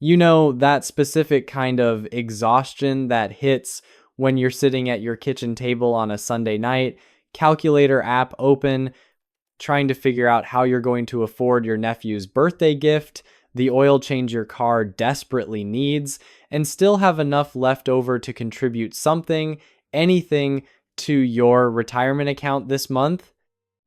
You know, that specific kind of exhaustion that hits when you're sitting at your kitchen table on a Sunday night, calculator app open, trying to figure out how you're going to afford your nephew's birthday gift, the oil change your car desperately needs, and still have enough left over to contribute something, anything, to your retirement account this month.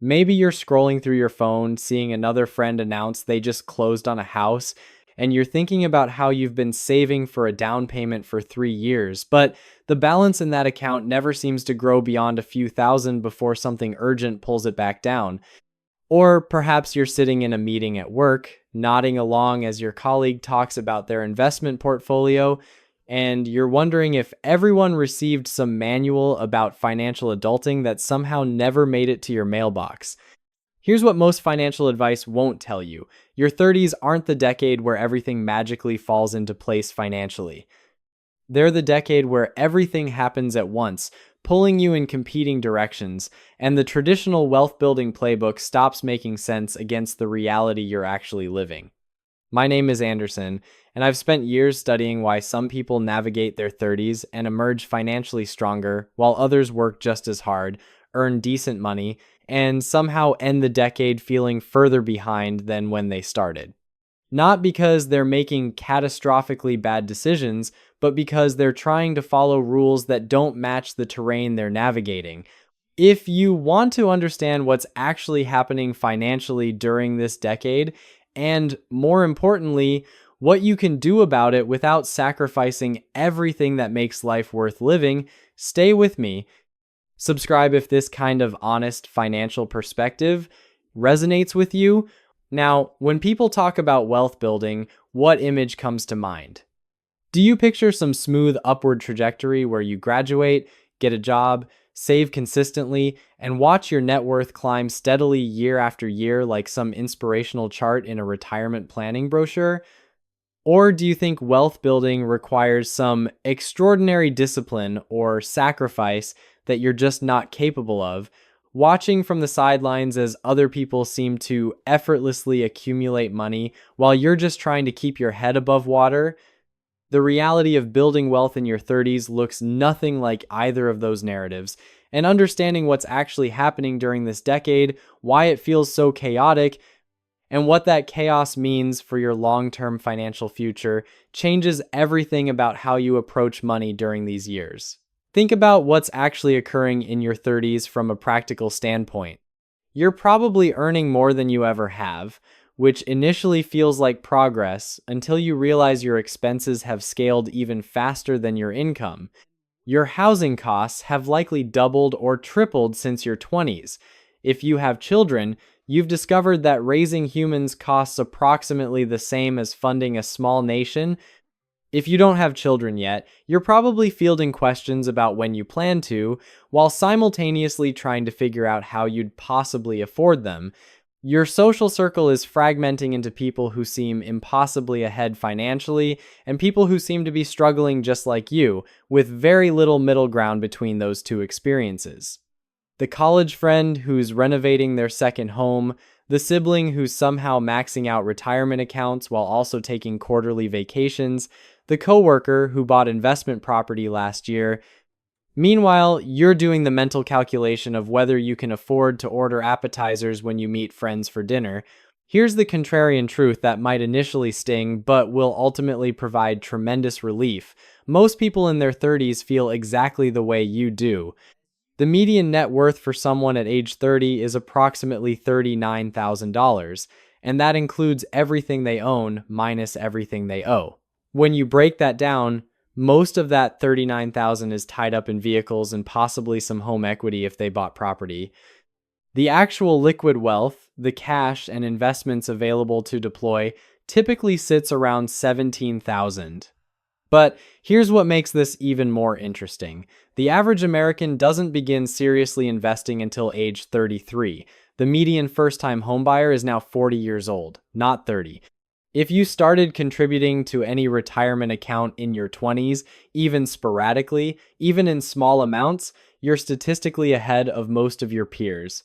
Maybe you're scrolling through your phone, seeing another friend announce they just closed on a house, and you're thinking about how you've been saving for a down payment for 3 years, but the balance in that account never seems to grow beyond a few thousand before something urgent pulls it back down. Or perhaps you're sitting in a meeting at work, nodding along as your colleague talks about their investment portfolio, and you're wondering if everyone received some manual about financial adulting that somehow never made it to your mailbox. Here's what most financial advice won't tell you. Your 30s aren't the decade where everything magically falls into place financially. They're the decade where everything happens at once, pulling you in competing directions, and the traditional wealth building playbook stops making sense against the reality you're actually living. My name is Anderson, and I've spent years studying why some people navigate their 30s and emerge financially stronger, while others work just as hard, earn decent money, and somehow end the decade feeling further behind than when they started. Not because they're making catastrophically bad decisions, but because they're trying to follow rules that don't match the terrain they're navigating. If you want to understand what's actually happening financially during this decade, and more importantly, what you can do about it without sacrificing everything that makes life worth living, stay with me. Subscribe if this kind of honest financial perspective resonates with you. Now, when people talk about wealth building, what image comes to mind? Do you picture some smooth upward trajectory where you graduate, get a job, save consistently, and watch your net worth climb steadily year after year like some inspirational chart in a retirement planning brochure? Or do you think wealth building requires some extraordinary discipline or sacrifice that you're just not capable of, watching from the sidelines as other people seem to effortlessly accumulate money while you're just trying to keep your head above water? The reality of building wealth in your 30s looks nothing like either of those narratives, and understanding what's actually happening during this decade, why it feels so chaotic, and what that chaos means for your long-term financial future changes everything about how you approach money during these years. Think about what's actually occurring in your 30s from a practical standpoint. You're probably earning more than you ever have, which initially feels like progress until you realize your expenses have scaled even faster than your income. Your housing costs have likely doubled or tripled since your 20s. If you have children, you've discovered that raising humans costs approximately the same as funding a small nation. If you don't have children yet, you're probably fielding questions about when you plan to, while simultaneously trying to figure out how you'd possibly afford them. Your social circle is fragmenting into people who seem impossibly ahead financially and people who seem to be struggling just like you, with very little middle ground between those two experiences. The college friend who's renovating their second home, the sibling who's somehow maxing out retirement accounts while also taking quarterly vacations, the coworker who bought investment property last year. Meanwhile, you're doing the mental calculation of whether you can afford to order appetizers when you meet friends for dinner. Here's the contrarian truth that might initially sting, but will ultimately provide tremendous relief. Most people in their 30s feel exactly the way you do. The median net worth for someone at age 30 is approximately $39,000, and that includes everything they own minus everything they owe. When you break that down, most of that $39,000 is tied up in vehicles and possibly some home equity if they bought property. The actual liquid wealth, the cash and investments available to deploy, typically sits around $17,000. But here's what makes this even more interesting. The average American doesn't begin seriously investing until age 33. The median first-time homebuyer is now 40 years old, not 30. If you started contributing to any retirement account in your 20s, even sporadically, even in small amounts, you're statistically ahead of most of your peers.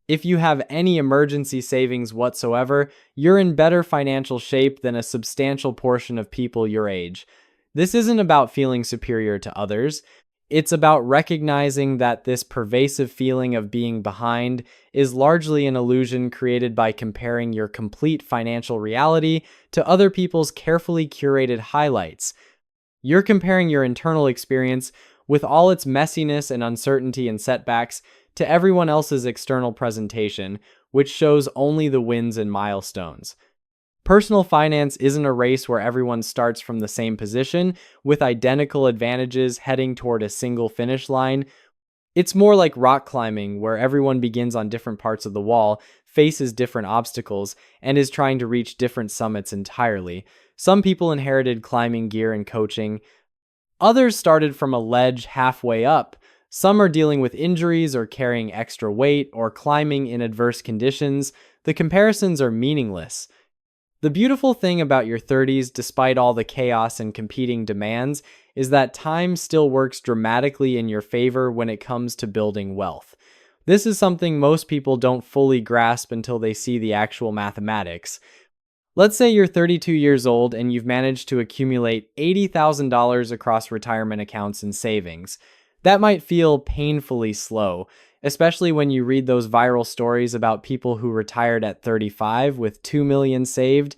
If you have any emergency savings whatsoever, you're in better financial shape than a substantial portion of people your age. This isn't about feeling superior to others. It's about recognizing that this pervasive feeling of being behind is largely an illusion created by comparing your complete financial reality to other people's carefully curated highlights. You're comparing your internal experience, with all its messiness and uncertainty and setbacks, to everyone else's external presentation, which shows only the wins and milestones. Personal finance isn't a race where everyone starts from the same position with identical advantages heading toward a single finish line. It's more like rock climbing, where everyone begins on different parts of the wall, faces different obstacles, and is trying to reach different summits entirely. Some people inherited climbing gear and coaching. Others started from a ledge halfway up. Some are dealing with injuries or carrying extra weight or climbing in adverse conditions. The comparisons are meaningless. The beautiful thing about your 30s, despite all the chaos and competing demands, is that time still works dramatically in your favor when it comes to building wealth. This is something most people don't fully grasp until they see the actual mathematics. Let's say you're 32 years old and you've managed to accumulate $80,000 across retirement accounts and savings. That might feel painfully slow, especially when you read those viral stories about people who retired at 35 with $2 million saved.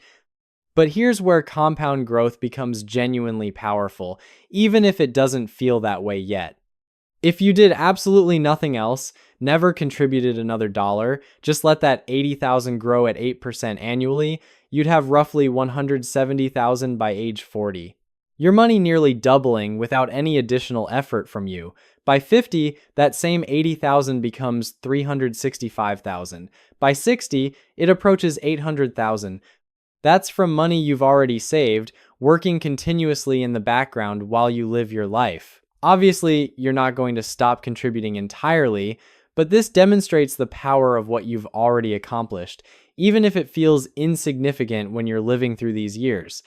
But here's where compound growth becomes genuinely powerful, even if it doesn't feel that way yet. If you did absolutely nothing else, never contributed another dollar, just let that 80,000 grow at 8% annually, you'd have roughly 170,000 by age 40. Your money nearly doubling without any additional effort from you. By 50, that same 80,000 becomes 365,000. By 60, it approaches 800,000. That's from money you've already saved, working continuously in the background while you live your life. Obviously, you're not going to stop contributing entirely, but this demonstrates the power of what you've already accomplished, even if it feels insignificant when you're living through these years.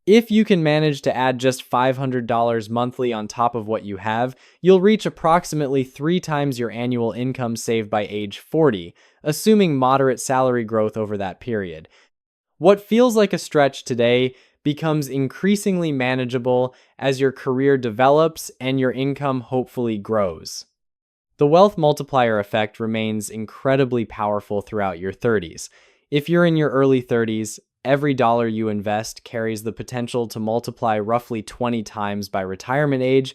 If you can manage to add just $500 monthly on top of what you have, you'll reach approximately 3 times your annual income saved by age 40, assuming moderate salary growth over that period. What feels like a stretch today becomes increasingly manageable as your career develops and your income hopefully grows. The wealth multiplier effect remains incredibly powerful throughout your 30s. If you're in your early 30s, every dollar you invest carries the potential to multiply roughly 20 times by retirement age.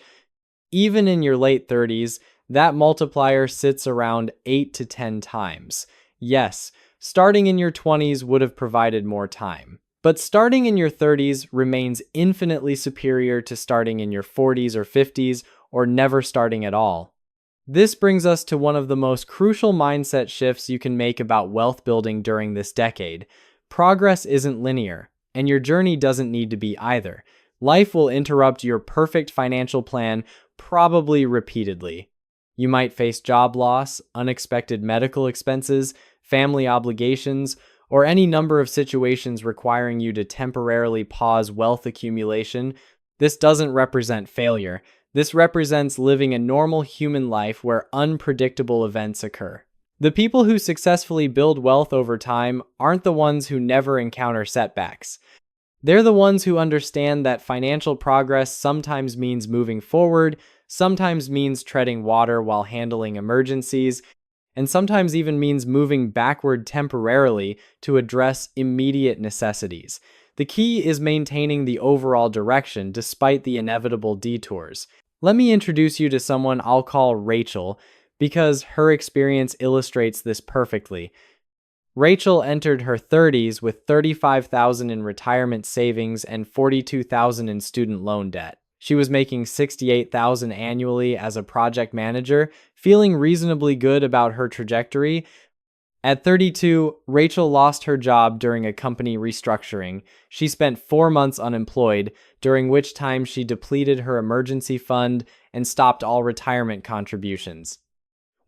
Even in your late 30s, that multiplier sits around 8 to 10 times. Yes, starting in your 20s would have provided more time. But starting in your 30s remains infinitely superior to starting in your 40s or 50s or never starting at all. This brings us to one of the most crucial mindset shifts you can make about wealth building during this decade. Progress isn't linear, and your journey doesn't need to be either. Life will interrupt your perfect financial plan probably repeatedly. You might face job loss, unexpected medical expenses, family obligations, or any number of situations requiring you to temporarily pause wealth accumulation. This doesn't represent failure. This represents living a normal human life where unpredictable events occur. The people who successfully build wealth over time aren't the ones who never encounter setbacks. They're the ones who understand that financial progress sometimes means moving forward, sometimes means treading water while handling emergencies, and sometimes even means moving backward temporarily to address immediate necessities. The key is maintaining the overall direction despite the inevitable detours. Let me introduce you to someone I'll call Rachel, because her experience illustrates this perfectly. Rachel entered her 30s with $35,000 in retirement savings and $42,000 in student loan debt. She was making $68,000 annually as a project manager, feeling reasonably good about her trajectory. At 32, Rachel lost her job during a company restructuring. She spent 4 months unemployed, during which time she depleted her emergency fund and stopped all retirement contributions.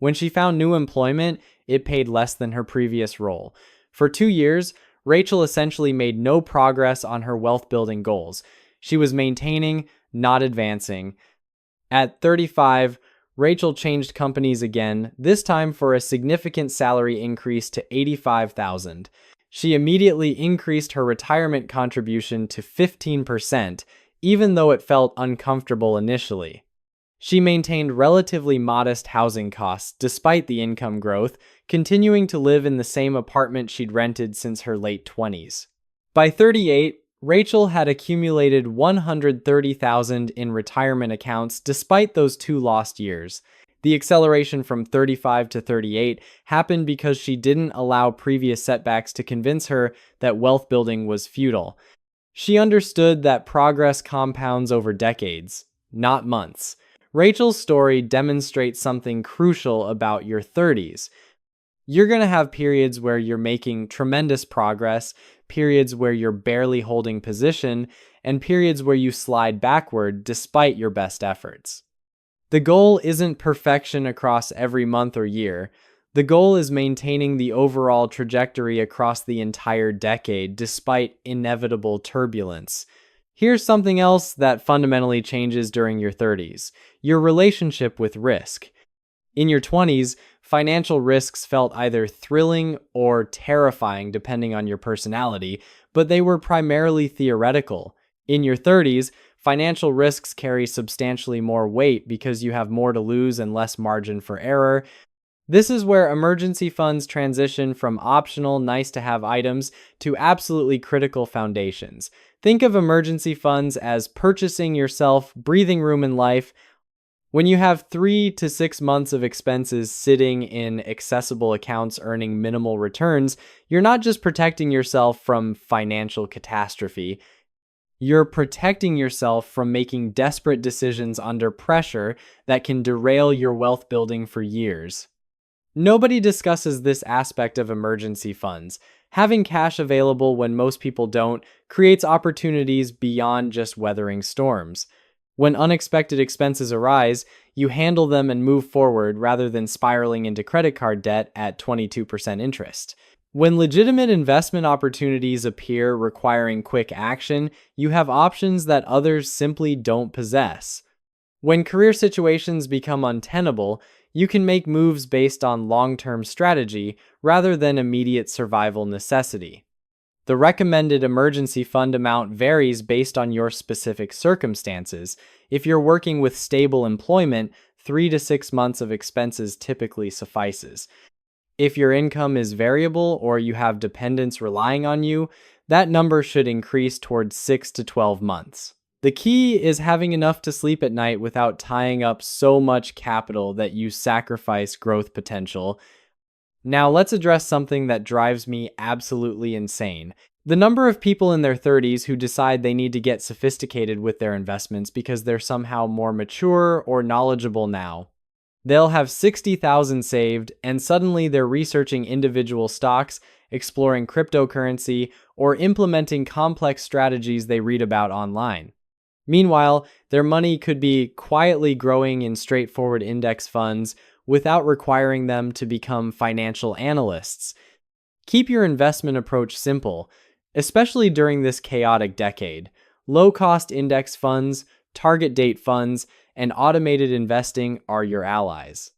When she found new employment, it paid less than her previous role. For 2 years, Rachel essentially made no progress on her wealth-building goals. She was maintaining, not advancing. At 35, Rachel changed companies again, this time for a significant salary increase to $85,000. She immediately increased her retirement contribution to 15%, even though it felt uncomfortable initially. She maintained relatively modest housing costs despite the income growth, continuing to live in the same apartment she'd rented since her late 20s. By 38, Rachel had accumulated $130,000 in retirement accounts despite those 2 lost years. The acceleration from 35 to 38 happened because she didn't allow previous setbacks to convince her that wealth building was futile. She understood that progress compounds over decades, not months. Rachel's story demonstrates something crucial about your 30s. You're going to have periods where you're making tremendous progress, periods where you're barely holding position, and periods where you slide backward despite your best efforts. The goal isn't perfection across every month or year. The goal is maintaining the overall trajectory across the entire decade despite inevitable turbulence. Here's something else that fundamentally changes during your 30s: your relationship with risk. In your 20s, financial risks felt either thrilling or terrifying depending on your personality, but they were primarily theoretical. In your 30s, financial risks carry substantially more weight because you have more to lose and less margin for error. This is where emergency funds transition from optional, nice-to-have items to absolutely critical foundations. Think of emergency funds as purchasing yourself breathing room in life. When you have 3 to 6 months of expenses sitting in accessible accounts earning minimal returns, you're not just protecting yourself from financial catastrophe. You're protecting yourself from making desperate decisions under pressure that can derail your wealth building for years. Nobody discusses this aspect of emergency funds. Having cash available when most people don't creates opportunities beyond just weathering storms. When unexpected expenses arise, you handle them and move forward rather than spiraling into credit card debt at 22% interest. When legitimate investment opportunities appear requiring quick action, you have options that others simply don't possess. When career situations become untenable, you can make moves based on long-term strategy rather than immediate survival necessity. The recommended emergency fund amount varies based on your specific circumstances. If you're working with stable employment, 3 to 6 months of expenses typically suffices. If your income is variable or you have dependents relying on you, that number should increase towards 6 to 12 months. The key is having enough to sleep at night without tying up so much capital that you sacrifice growth potential. Now let's address something that drives me absolutely insane: the number of people in their 30s who decide they need to get sophisticated with their investments because they're somehow more mature or knowledgeable now. They'll have 60,000 saved, and suddenly they're researching individual stocks, exploring cryptocurrency, or implementing complex strategies they read about online. Meanwhile, their money could be quietly growing in straightforward index funds without requiring them to become financial analysts. Keep your investment approach simple, especially during this chaotic decade. Low-cost index funds, target date funds, and automated investing are your allies.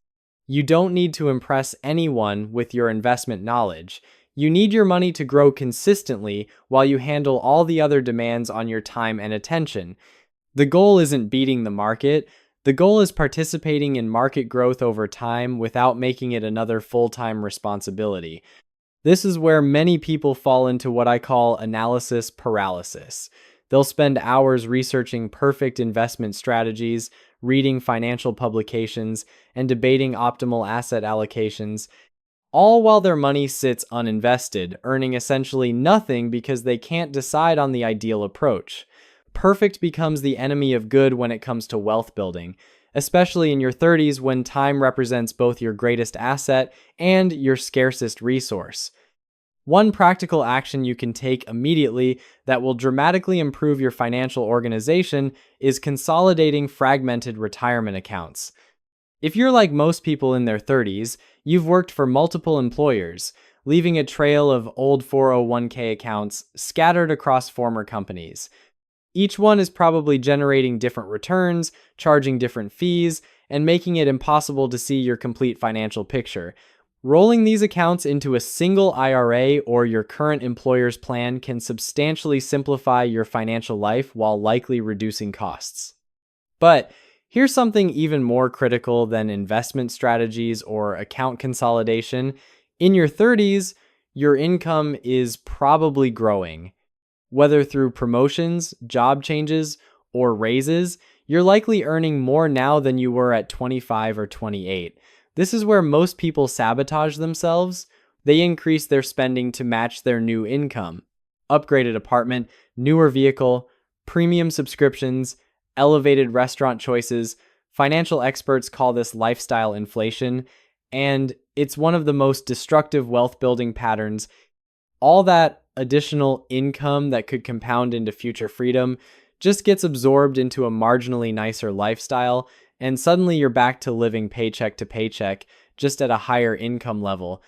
You don't need to impress anyone with your investment knowledge. You need your money to grow consistently while you handle all the other demands on your time and attention. The goal isn't beating the market. The goal is participating in market growth over time without making it another full-time responsibility. This is where many people fall into what I call analysis paralysis. They'll spend hours researching perfect investment strategies, reading financial publications, and debating optimal asset allocations, all while their money sits uninvested, earning essentially nothing because they can't decide on the ideal approach. Perfect becomes the enemy of good when it comes to wealth building, especially in your 30s when time represents both your greatest asset and your scarcest resource. One practical action you can take immediately that will dramatically improve your financial organization is consolidating fragmented retirement accounts. If you're like most people in their 30s, you've worked for multiple employers, leaving a trail of old 401k accounts scattered across former companies. Each one is probably generating different returns, charging different fees, and making it impossible to see your complete financial picture. Rolling these accounts into a single IRA or your current employer's plan can substantially simplify your financial life while likely reducing costs. But here's something even more critical than investment strategies or account consolidation. In your 30s, your income is probably growing. Whether through promotions, job changes, or raises, you're likely earning more now than you were at 25 or 28. This is where most people sabotage themselves. They increase their spending to match their new income. Upgraded apartment, newer vehicle, premium subscriptions, elevated restaurant choices. Financial experts call this lifestyle inflation, and it's one of the most destructive wealth building patterns. All that additional income that could compound into future freedom just gets absorbed into a marginally nicer lifestyle, and suddenly you're back to living paycheck to paycheck, just at a higher income level.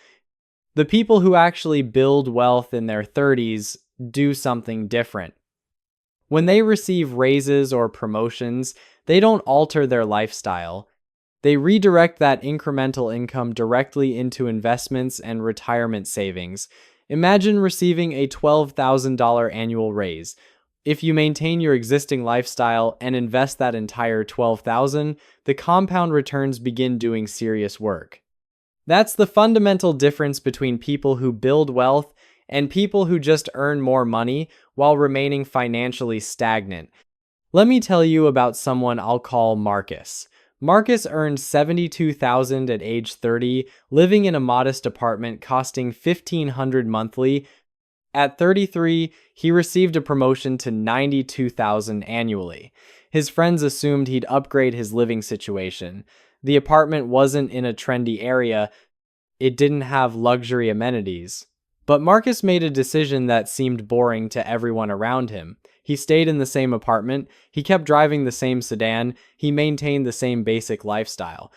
The people who actually build wealth in their 30s do something different. When they receive raises or promotions, they don't alter their lifestyle. They redirect that incremental income directly into investments and retirement savings. Imagine receiving a $12,000 annual raise. If you maintain your existing lifestyle and invest that entire $12,000, the compound returns begin doing serious work. That's the fundamental difference between people who build wealth and people who just earn more money while remaining financially stagnant. Let me tell you about someone I'll call Marcus. Marcus earned $72,000 at age 30, living in a modest apartment costing $1,500 monthly. At 33, he received a promotion to $92,000 annually. His friends assumed he'd upgrade his living situation. The apartment wasn't in a trendy area. It didn't have luxury amenities. But Marcus made a decision that seemed boring to everyone around him. He stayed in the same apartment, he kept driving the same sedan, he maintained the same basic lifestyle.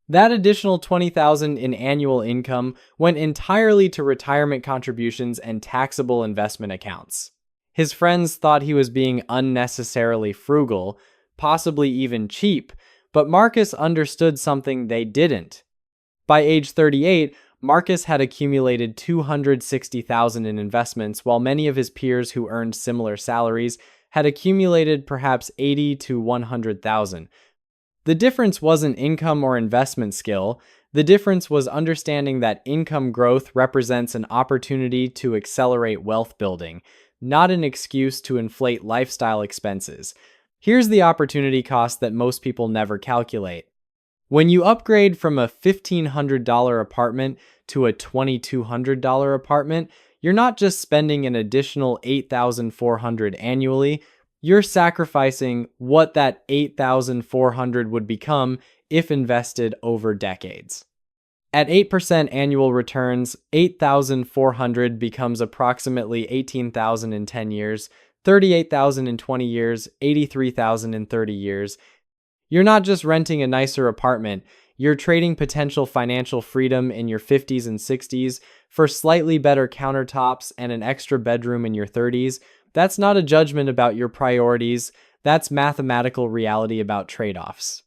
That additional $20,000 in annual income went entirely to retirement contributions and taxable investment accounts. His friends thought he was being unnecessarily frugal, possibly even cheap, but Marcus understood something they didn't. By age 38, Marcus had accumulated $260,000 in investments, while many of his peers who earned similar salaries had accumulated perhaps $80,000 to $100,000. The difference wasn't income or investment skill. The difference was understanding that income growth represents an opportunity to accelerate wealth building, not an excuse to inflate lifestyle expenses. Here's the opportunity cost that most people never calculate. When you upgrade from a $1,500 apartment to a $2,200 apartment, you're not just spending an additional $8,400 annually, you're sacrificing what that $8,400 would become if invested over decades. At 8% annual returns, $8,400 becomes approximately $18,000 in 10 years, $38,000 in 20 years, $83,000 in 30 years. You're not just renting a nicer apartment, you're trading potential financial freedom in your 50s and 60s for slightly better countertops and an extra bedroom in your 30s. That's not a judgment about your priorities, that's mathematical reality about trade-offs.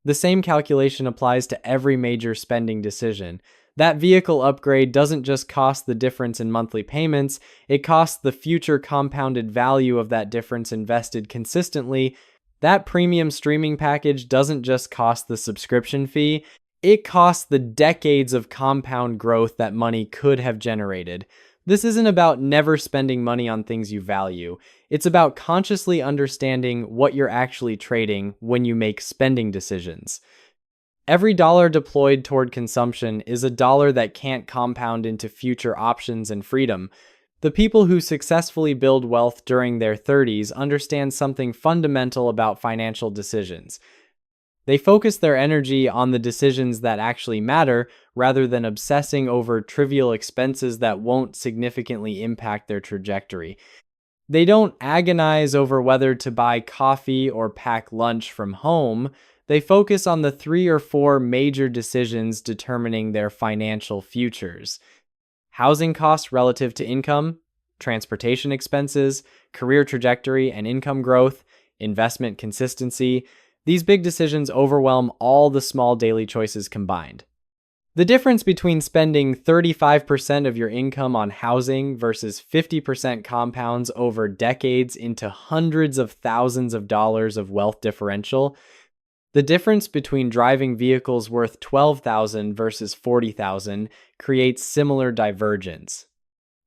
The same calculation applies to every major spending decision. That vehicle upgrade doesn't just cost the difference in monthly payments, it costs the future compounded value of that difference invested consistently. That premium streaming package doesn't just cost the subscription fee, it costs the decades of compound growth that money could have generated. This isn't about never spending money on things you value. It's about consciously understanding what you're actually trading when you make spending decisions. Every dollar deployed toward consumption is a dollar that can't compound into future options and freedom. The people who successfully build wealth during their 30s understand something fundamental about financial decisions. They focus their energy on the decisions that actually matter rather than obsessing over trivial expenses that won't significantly impact their trajectory. They don't agonize over whether to buy coffee or pack lunch from home. They focus on the 3 or 4 major decisions determining their financial futures. Housing costs relative to income, transportation expenses, career trajectory and income growth, investment consistency. These big decisions overwhelm all the small daily choices combined. The difference between spending 35% of your income on housing versus 50% compounds over decades into hundreds of thousands of dollars of wealth differential. The difference between driving vehicles worth $12,000 versus $40,000 creates similar divergence.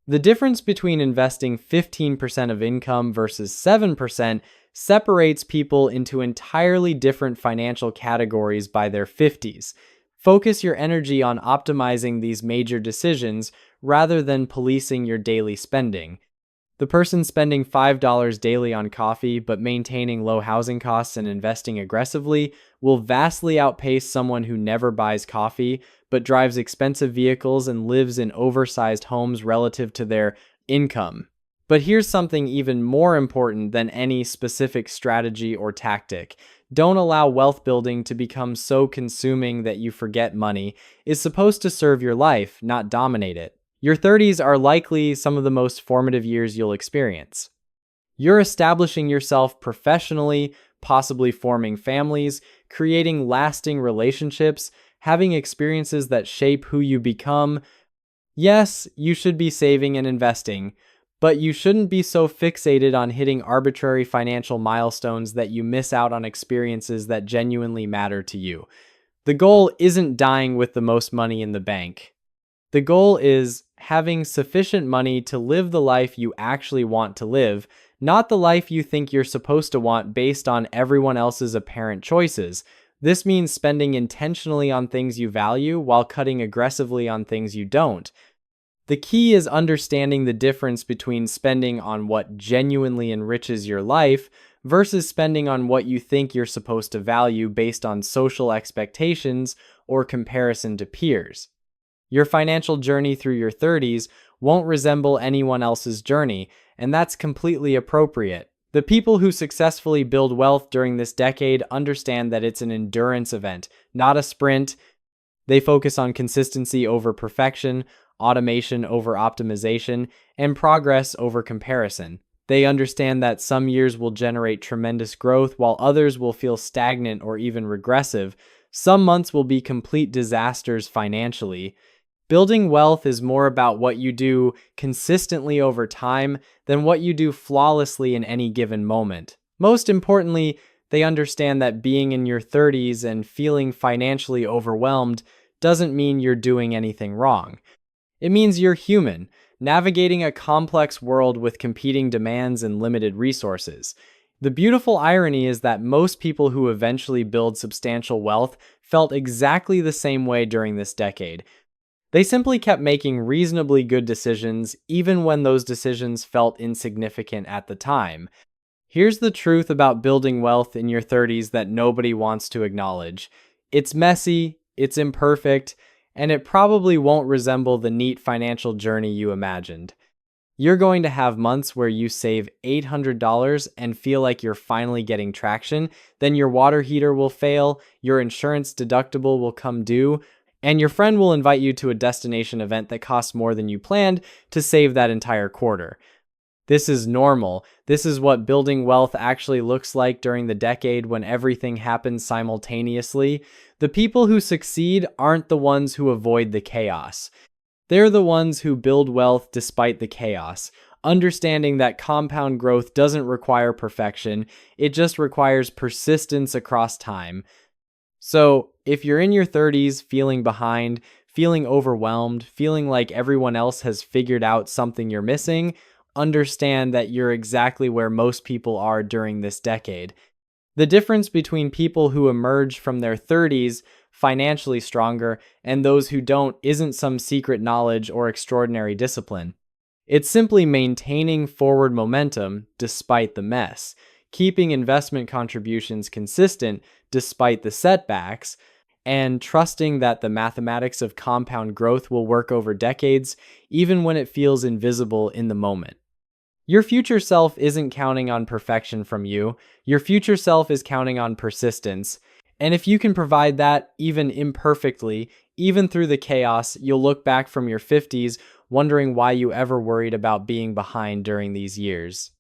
The difference between investing 15% of income versus 7% separates people into entirely different financial categories by their 50s. Focus your energy on optimizing these major decisions rather than policing your daily spending. The person spending $5 daily on coffee but maintaining low housing costs and investing aggressively will vastly outpace someone who never buys coffee but drives expensive vehicles and lives in oversized homes relative to their income. But here's something even more important than any specific strategy or tactic. Don't allow wealth building to become so consuming that you forget money is supposed to serve your life, not dominate it. Your 30s are likely some of the most formative years you'll experience. You're establishing yourself professionally, possibly forming families, creating lasting relationships, having experiences that shape who you become. Yes, you should be saving and investing, but you shouldn't be so fixated on hitting arbitrary financial milestones that you miss out on experiences that genuinely matter to you. The goal isn't dying with the most money in the bank. The goal is having sufficient money to live the life you actually want to live, not the life you think you're supposed to want based on everyone else's apparent choices. This means spending intentionally on things you value while cutting aggressively on things you don't. The key is understanding the difference between spending on what genuinely enriches your life versus spending on what you think you're supposed to value based on social expectations or comparison to peers. Your financial journey through your 30s won't resemble anyone else's journey, and that's completely appropriate. The people who successfully build wealth during this decade understand that it's an endurance event, not a sprint. They focus on consistency over perfection, automation over optimization, and progress over comparison. They understand that some years will generate tremendous growth while others will feel stagnant or even regressive. Some months will be complete disasters financially. Building wealth is more about what you do consistently over time than what you do flawlessly in any given moment. Most importantly, they understand that being in your 30s and feeling financially overwhelmed doesn't mean you're doing anything wrong. It means you're human, navigating a complex world with competing demands and limited resources. The beautiful irony is that most people who eventually build substantial wealth felt exactly the same way during this decade. They simply kept making reasonably good decisions, even when those decisions felt insignificant at the time. Here's the truth about building wealth in your 30s that nobody wants to acknowledge. It's messy, it's imperfect, and it probably won't resemble the neat financial journey you imagined. You're going to have months where you save $800 and feel like you're finally getting traction, then your water heater will fail, your insurance deductible will come due, and your friend will invite you to a destination event that costs more than you planned to save that entire quarter. This is normal. This is what building wealth actually looks like during the decade when everything happens simultaneously. The people who succeed aren't the ones who avoid the chaos. They're the ones who build wealth despite the chaos, understanding that compound growth doesn't require perfection, it just requires persistence across time. So, if you're in your 30s feeling behind, feeling overwhelmed, feeling like everyone else has figured out something you're missing, understand that you're exactly where most people are during this decade. The difference between people who emerge from their 30s financially stronger and those who don't isn't some secret knowledge or extraordinary discipline. It's simply maintaining forward momentum despite the mess, keeping investment contributions consistent despite the setbacks, and trusting that the mathematics of compound growth will work over decades, even when it feels invisible in the moment. Your future self isn't counting on perfection from you. Your future self is counting on persistence. And if you can provide that, even imperfectly, even through the chaos, you'll look back from your 50s wondering why you ever worried about being behind during these years.